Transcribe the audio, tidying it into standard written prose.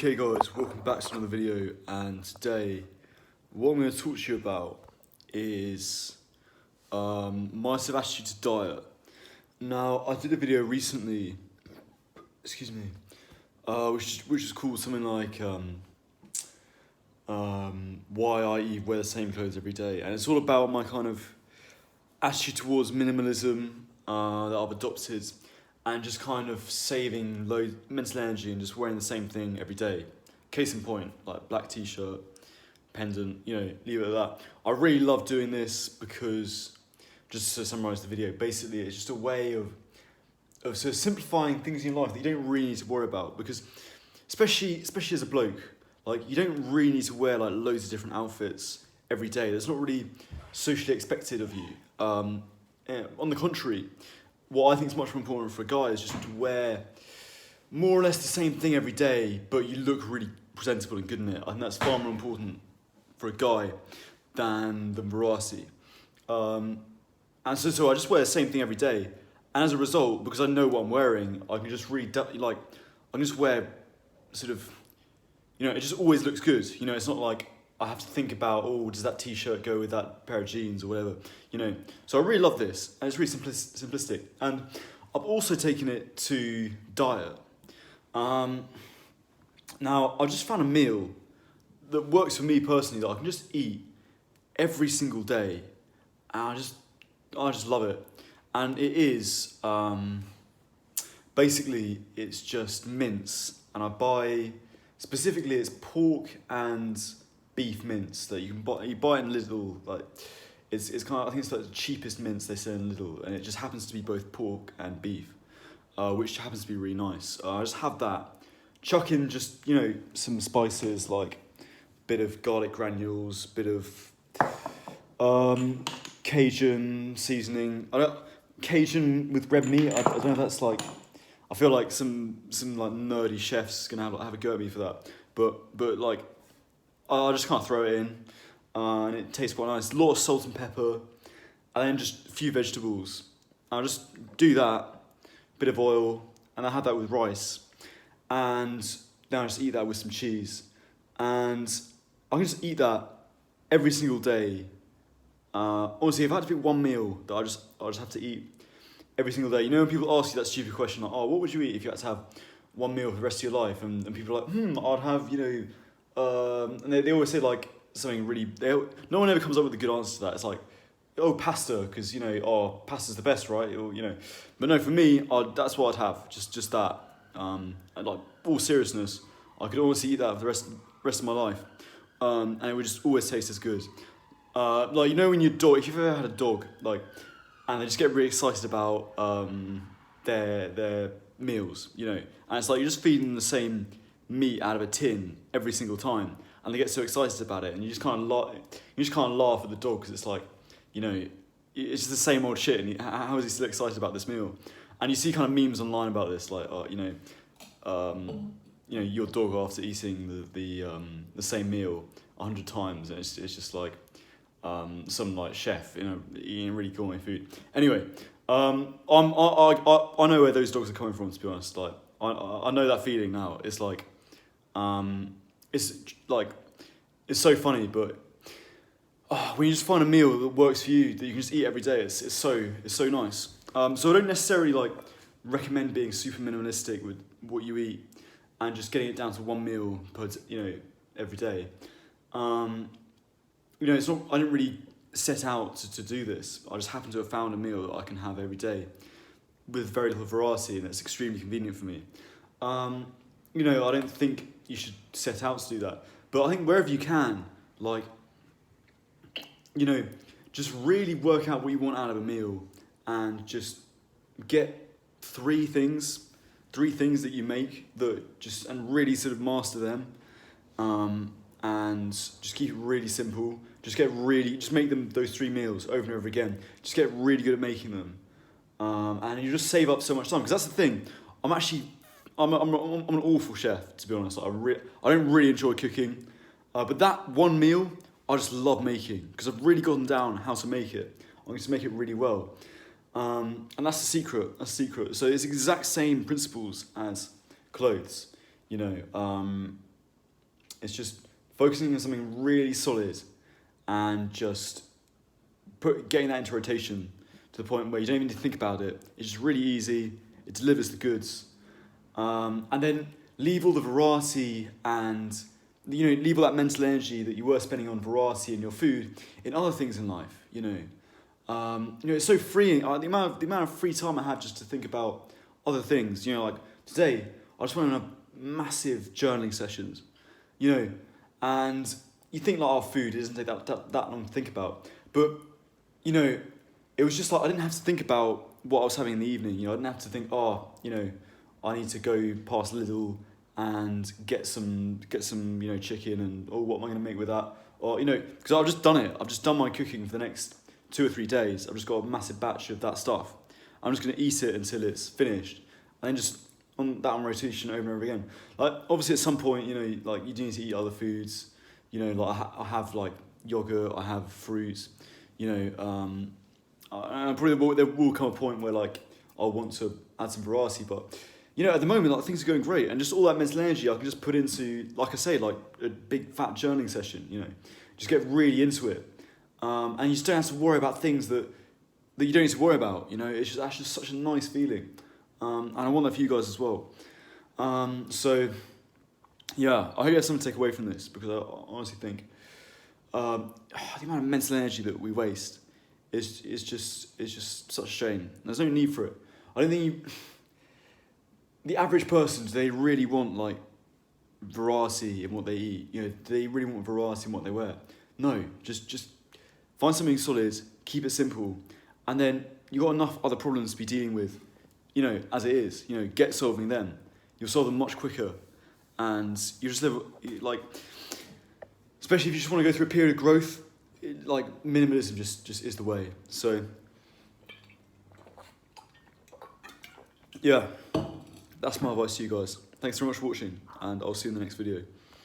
Okay guys, welcome back to another video, and today what I'm going to talk to you about is my sort of attitude to diet. Now, I did a video recently, which is called something like why I wear the same clothes every day, and it's all about my kind of attitude towards minimalism that I've adopted, and just kind of saving low mental energy and just wearing the same thing every day. Case in point, like black t-shirt, pendant, leave it at that. I really love doing this because, just to summarise the video, basically it's just a way of sort of simplifying things in your life that you don't really need to worry about, because especially as a bloke, like you don't really need to wear like loads of different outfits every day. That's not really socially expected of you. On the contrary, what I think is much more important for a guy is just to wear more or less the same thing every day, but you look really presentable and good in it. I think that's far more important for a guy than the variety. And so I just wear the same thing every day, and as a result, because I know what I'm wearing, I can just really I can just wear sort of, it just always looks good. It's not like I have to think about, does that t-shirt go with that pair of jeans or whatever, So I really love this, and it's really simplistic. And I've also taken it to diet. Now, I just found a meal that works for me personally that I can just eat every single day, and I just love it. And it is, basically, it's just mince, and I buy, specifically it's pork and beef mince that you buy in Lidl. Like it's kind of, I think it's like the cheapest mince they sell in Lidl, and it just happens to be both pork and beef, which happens to be really nice. I just have that, chuck in just some spices like a bit of garlic granules, bit of Cajun seasoning. Cajun with red meat. I don't know if that's like, I feel like some like nerdy chef's gonna have a go at me for that, but like, I just kind of throw it in, and it tastes quite nice. A lot of salt and pepper, and then just a few vegetables. I'll just do that, bit of oil, and I have that with rice. And then I just eat that with some cheese. And I can just eat that every single day. Honestly, if I had to pick one meal that I just have to eat every single day. When people ask you that stupid question, like, what would you eat if you had to have one meal for the rest of your life? And people are like, I'd have, and they always say like something really, no one ever comes up with a good answer to that. It's like, pasta, because pasta's the best, right? Or but no, for me, that's what I'd have, just that. And like, all seriousness, I could honestly eat that for the rest of my life, and it would just always taste as good. Like when your dog, if you've ever had a dog, like, and they just get really excited about their meals, and it's like you're just feeding them the same meat out of a tin every single time, and they get so excited about it, and you just kind of laugh at the dog, because it's like, it's just the same old shit, and how is he still excited about this meal? And you see kind of memes online about this, like, your dog after eating the same meal 100 times, and it's just like some like chef, eating really gourmet food. Anyway, I know where those dogs are coming from, to be honest. Like, I know that feeling now. It's like, it's so funny, but when you just find a meal that works for you, that you can just eat every day, it's so nice. So I don't necessarily like recommend being super minimalistic with what you eat and just getting it down to one meal per every day. It's not, I didn't really set out to do this. I just happen to have found a meal that I can have every day with very little variety, and it's extremely convenient for me. I don't think you should set out to do that, but I think wherever you can, like, just really work out what you want out of a meal, and just get three things that you make and really sort of master them, and just keep it really simple. Just make them, those three meals, over and over again. Just get really good at making them, and you just save up so much time. Because that's the thing. I'm an awful chef, to be honest. I don't really enjoy cooking, but that one meal I just love making, because I've really gotten down how to make it. I'm going to make it really well, and that's the secret. That's the secret. So it's the exact same principles as clothes. It's just focusing on something really solid and just getting that into rotation to the point where you don't even need to think about it. It's just really easy. It delivers the goods. And then leave all the variety and, leave all that mental energy that you were spending on variety in your food in other things in life, It's so freeing. The amount of free time I have just to think about other things, like today, I just went on a massive journaling sessions, and you think like our food doesn't take that long to think about, but it was just like I didn't have to think about what I was having in the evening. I didn't have to think, I need to go past Lidl and get some chicken and what am I going to make with that? Or because I've just done it. I've just done my cooking for the next 2 or 3 days. I've just got a massive batch of that stuff. I'm just going to eat it until it's finished, and then just on rotation over and over again. Like obviously at some point, you do need to eat other foods. I have like yogurt. I have fruits. Probably there will come a point where like I'll want to add some variety, but at the moment like things are going great, and just all that mental energy I can just put into, like I say, like a big fat journaling session. Just get really into it, and you just don't have to worry about things that you don't need to worry about. It's just actually such a nice feeling, and I want that for you guys as well. So yeah, I hope you have something to take away from this, because I honestly think the amount of mental energy that we waste is just such a shame. There's no need for it. I don't think the average person, do they really want like variety in what they eat? Do they really want variety in what they wear? No, just find something solid, keep it simple, and then you got enough other problems to be dealing with, as it is. Get solving them. You'll solve them much quicker, and you just live like, especially if you just want to go through a period of growth. Like minimalism just is the way. So yeah, that's my advice to you guys. Thanks very much for watching, and I'll see you in the next video.